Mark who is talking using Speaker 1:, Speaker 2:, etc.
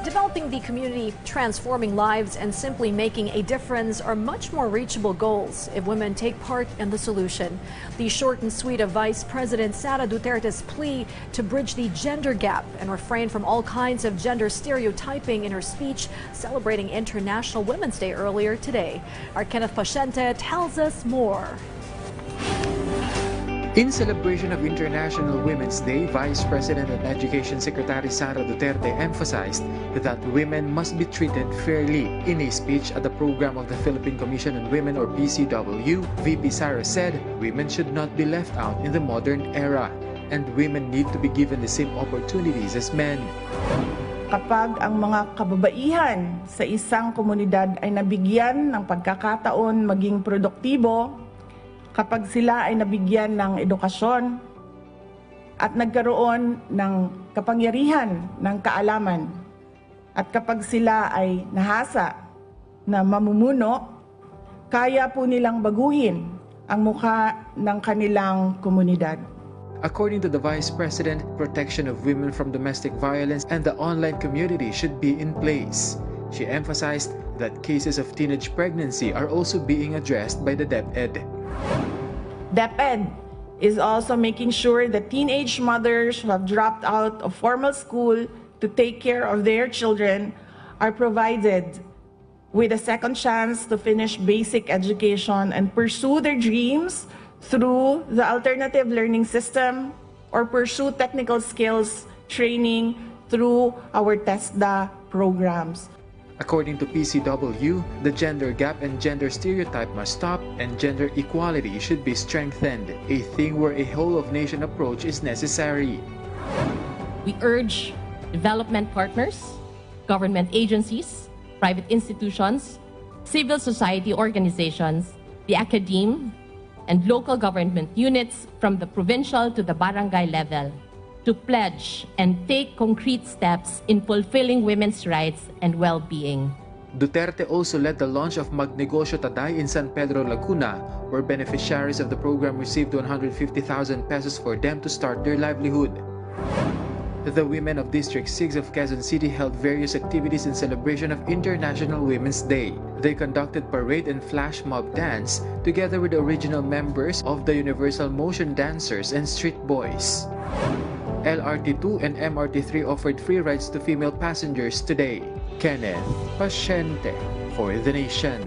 Speaker 1: Developing the community, transforming lives, and simply making a difference are much more reachable goals if women take part in the solution. The short and sweet of Vice President Sara Duterte's plea to bridge the gender gap and refrain from all kinds of gender stereotyping in her speech celebrating International Women's Day earlier today. Our Kenneth Paciente tells us more.
Speaker 2: In celebration of International Women's Day, Vice President and Education Secretary Sara Duterte emphasized that women must be treated fairly. In a speech at the program of the Philippine Commission on Women or PCW, VP Sara said women should not be left out in the modern era and women need to be given the same opportunities as men.
Speaker 3: Kapag ang mga kababaihan sa isang komunidad ay nabigyan ng pagkakataon maging produktibo, kapag sila ay nabigyan ng edukasyon at nagkaroon ng kapangyarihan ng kaalaman, at kapag sila ay nahasa na mamumuno, kaya po nilang baguhin ang mukha ng kanilang komunidad.
Speaker 2: According to the Vice President, protection of women from domestic violence and the online community should be in place. She emphasized that cases of teenage pregnancy are also being addressed by the DepEd.
Speaker 3: DepEd is also making sure that teenage mothers who have dropped out of formal school to take care of their children are provided with a second chance to finish basic education and pursue their dreams through the alternative learning system or pursue technical skills training through our TESDA programs.
Speaker 2: According to PCW, the gender gap and gender stereotype must stop and gender equality should be strengthened, a thing where a whole-of-nation approach is necessary.
Speaker 4: We urge development partners, government agencies, private institutions, civil society organizations, the academe, and local government units from the provincial to the barangay level to pledge and take concrete steps in fulfilling women's rights and well-being.
Speaker 2: Duterte also led the launch of Magnegosyo Taday in San Pedro, Laguna, where beneficiaries of the program received 150,000 pesos for them to start their livelihood. The women of District 6 of Quezon City held various activities in celebration of International Women's Day. They conducted parade and flash mob dance together with the original members of the Universal Motion Dancers and Street Boys. LRT2 and MRT3 offered free rides to female passengers today. Kenneth Paciente for The Nation.